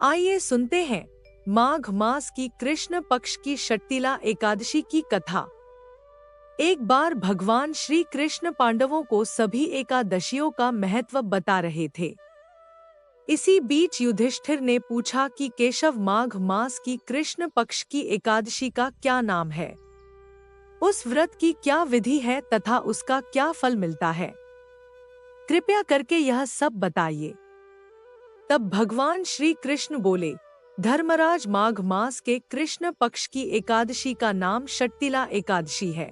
आइए सुनते हैं माघ मास की कृष्ण पक्ष की षट्तिला एकादशी की कथा। एक बार भगवान श्री कृष्ण पांडवों को सभी एकादशियों का महत्व बता रहे थे। इसी बीच युधिष्ठिर ने पूछा कि केशव, माघ मास की कृष्ण पक्ष की एकादशी का क्या नाम है? उस व्रत की क्या विधि है तथा उसका क्या फल मिलता है? कृपया करके यह सब बताइए। तब भगवान श्री कृष्ण बोले, धर्मराज, माघ मास के कृष्ण पक्ष की एकादशी का नाम षट्तिला एकादशी है,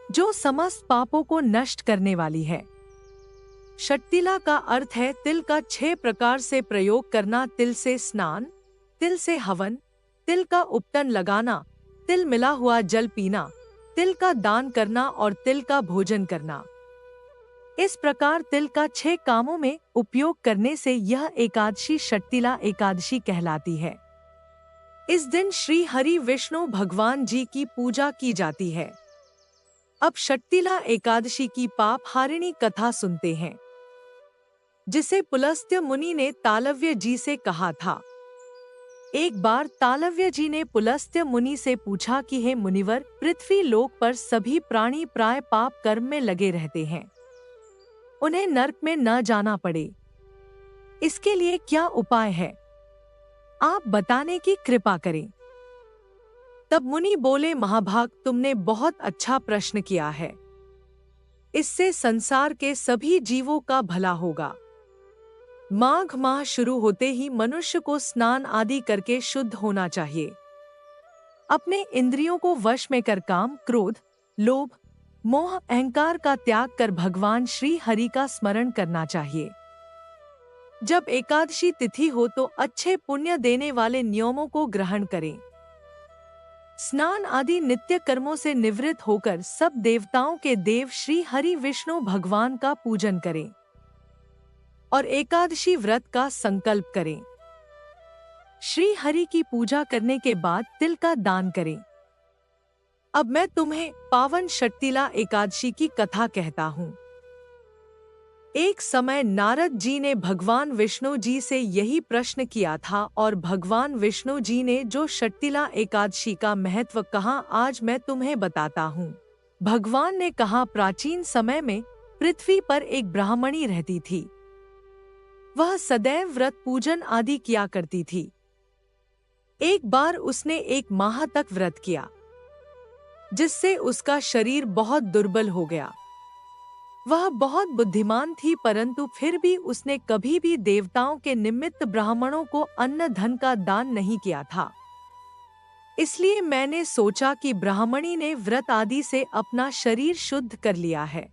जो समस्त पापों को नष्ट करने वाली है। षट्तिला का अर्थ है तिल का 6 प्रकार से प्रयोग करना। तिल से स्नान, तिल से हवन, तिल का उपटन लगाना, तिल मिला हुआ जल पीना, तिल का दान करना और तिल का भोजन करना। इस प्रकार तिल का 6 कामों में उपयोग करने से यह एकादशी षट्तिला एकादशी कहलाती है। इस दिन श्री हरि विष्णु भगवान जी की पूजा की जाती है। अब षट्तिला एकादशी की पाप हारिणी कथा सुनते हैं, जिसे पुलस्त्य मुनि ने तालव्य जी से कहा था। एक बार तालव्य जी ने पुलस्त्य मुनि से पूछा कि हे मुनिवर, पृथ्वी लोक पर सभी प्राणी प्राय पाप कर्म में लगे रहते हैं, उन्हें नरक में न जाना पड़े, इसके लिए क्या उपाय है? आप बताने की कृपा करें। तब मुनि बोले, महाभाग, तुमने बहुत अच्छा प्रश्न किया है। इससे संसार के सभी जीवों का भला होगा। माघ माह शुरू होते ही मनुष्य को स्नान आदि करके शुद्ध होना चाहिए। अपने इंद्रियों को वश में कर काम, क्रोध, लोभ, मोह, अहंकार का त्याग कर भगवान श्री हरि का स्मरण करना चाहिए। जब एकादशी तिथि हो तो अच्छे पुण्य देने वाले नियमों को ग्रहण करें। स्नान आदि नित्य कर्मों से निवृत्त होकर सब देवताओं के देव श्री हरि विष्णु भगवान का पूजन करें और एकादशी व्रत का संकल्प करें। श्री हरि की पूजा करने के बाद तिल का दान करें। अब मैं तुम्हें पावन षट्तिला एकादशी की कथा कहता हूँ। एक समय नारद जी ने भगवान विष्णु जी से यही प्रश्न किया था और भगवान विष्णु जी ने जो षट्तिला एकादशी का महत्व कहा, आज मैं तुम्हें बताता हूँ। भगवान ने कहा, प्राचीन समय में पृथ्वी पर एक ब्राह्मणी रहती थी। वह सदैव व्रत पूजन आदि किया करती थी। एक बार उसने 1 माह तक व्रत किया, जिससे उसका शरीर बहुत दुर्बल हो गया। वह बहुत बुद्धिमान थी, परंतु फिर भी उसने कभी भी देवताओं के निमित्त ब्राह्मणों को अन्न धन का दान नहीं किया था। इसलिए मैंने सोचा कि ब्राह्मणी ने व्रत आदि से अपना शरीर शुद्ध कर लिया है,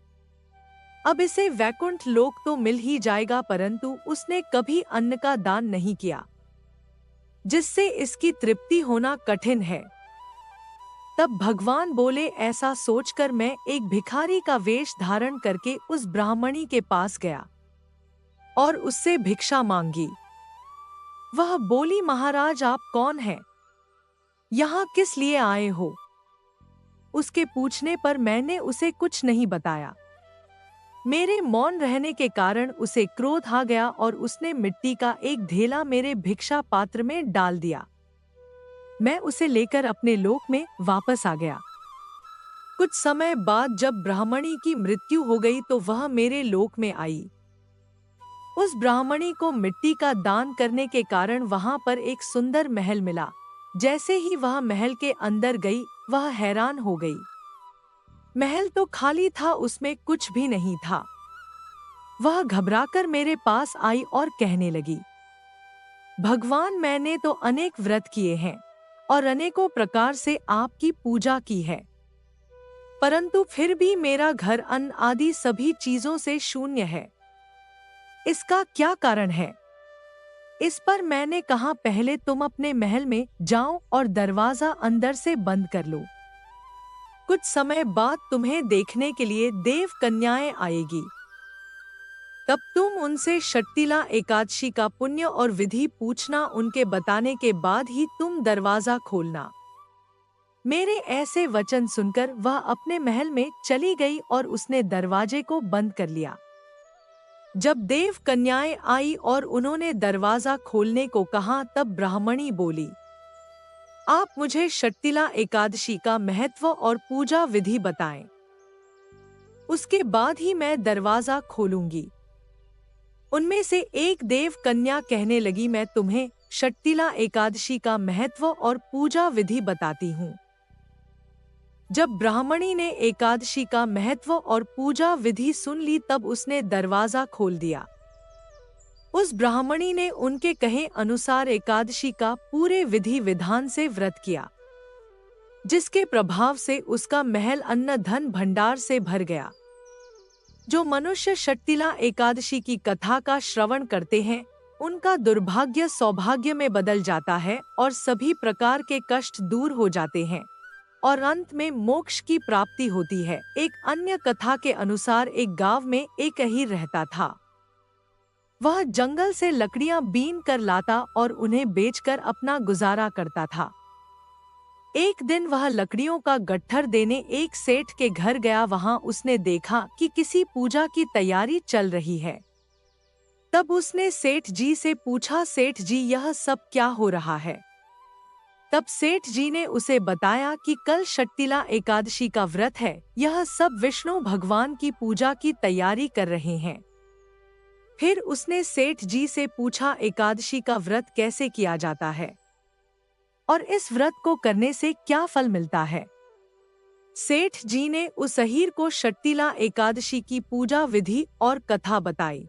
अब इसे वैकुंठ लोक तो मिल ही जाएगा, परंतु उसने कभी अन्न का दान नहीं किया, जिससे इसकी तृप्ति होना कठिन है। तब भगवान बोले, ऐसा सोचकर मैं एक भिखारी का वेश धारण करके उस ब्राह्मणी के पास गया और उससे भिक्षा मांगी। वह बोली, महाराज, आप कौन हैं? यहाँ किस लिए आए हो? उसके पूछने पर मैंने उसे कुछ नहीं बताया। मेरे मौन रहने के कारण उसे क्रोध आ गया और उसने मिट्टी का एक ढेला मेरे भिक्षा पात्र में डाल दिया। मैं उसे लेकर अपने लोक में वापस आ गया। कुछ समय बाद जब ब्राह्मणी की मृत्यु हो गई तो वह मेरे लोक में आई। उस ब्राह्मणी को मिट्टी का दान करने के कारण वहां पर एक सुंदर महल मिला। जैसे ही वह महल के अंदर गई, वह हैरान हो गई। महल तो खाली था, उसमें कुछ भी नहीं था। वह घबराकर मेरे पास आई और कहने लगी, भगवान, मैंने तो अनेक व्रत किए हैं और अनेकों प्रकार से आपकी पूजा की है, परंतु फिर भी मेरा घर अन्न आदि सभी चीजों से शून्य है। इसका क्या कारण है? इस पर मैंने कहा, पहले तुम अपने महल में जाओ और दरवाजा अंदर से बंद कर लो। कुछ समय बाद तुम्हें देखने के लिए देव कन्याएं आएगी। तब तुम उनसे षट्तिला एकादशी का पुण्य और विधि पूछना, उनके बताने के बाद ही तुम दरवाजा खोलना। मेरे ऐसे वचन सुनकर वह अपने महल में चली गई और उसने दरवाजे को बंद कर लिया। जब देव कन्याएं आई और उन्होंने दरवाजा खोलने को कहा तब ब्राह्मणी बोली, आप मुझे षट्तिला एकादशी का महत्व और पूजा विधि बताएं। उसके बाद ही मैं दरवाजा खोलूंगी। उनमें से एक देव कन्या कहने लगी, मैं तुम्हें षट्तिला एकादशी का महत्व और पूजा विधि बताती हूँ। जब ब्राह्मणी ने एकादशी का महत्व और पूजा विधि सुन ली तब उसने दरवाजा खोल दिया। उस ब्राह्मणी ने उनके कहे अनुसार एकादशी का पूरे विधि विधान से व्रत किया, जिसके प्रभाव से उसका महल अन्न धन भंडार से भर गया। जो मनुष्य षट्तिला एकादशी की कथा का श्रवण करते हैं, उनका दुर्भाग्य सौभाग्य में बदल जाता है और सभी प्रकार के कष्ट दूर हो जाते हैं और अंत में मोक्ष की प्राप्ति होती है। एक अन्य कथा के अनुसार एक गांव में एक अहीर रहता था। वह जंगल से लकड़ियां बीन कर लाता और उन्हें बेचकर अपना गुजारा करता था। एक दिन वह लकड़ियों का गट्ठर देने एक सेठ के घर गया। वहां उसने देखा कि किसी पूजा की तैयारी चल रही है। तब उसने सेठ जी से पूछा, सेठ जी यह सब क्या हो रहा है? तब सेठ जी ने उसे बताया कि कल षट्तिला एकादशी का व्रत है, यह सब विष्णु भगवान की पूजा की तैयारी कर रहे हैं। फिर उसने सेठ जी से पूछा, एकादशी का व्रत कैसे किया जाता है और इस व्रत को करने से क्या फल मिलता है? सेठ जी ने उस अहीर को षट्तिला एकादशी की पूजा विधि और कथा बताई।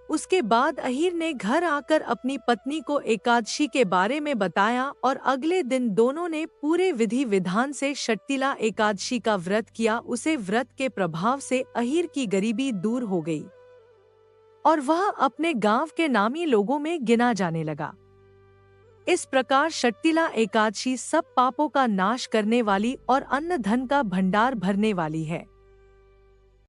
उसके बाद अहीर ने घर आकर अपनी पत्नी को एकादशी के बारे में बताया और अगले दिन दोनों ने पूरे विधि विधान से षट्तिला एकादशी का व्रत किया। उसे व्रत के प्रभाव से अहीर की गरीबी दूर हो गई और वह अपने गांव के नामी लोगों में गिना जाने लगा। इस प्रकार षट्तिला एकादशी सब पापों का नाश करने वाली और अन्न धन का भंडार भरने वाली है।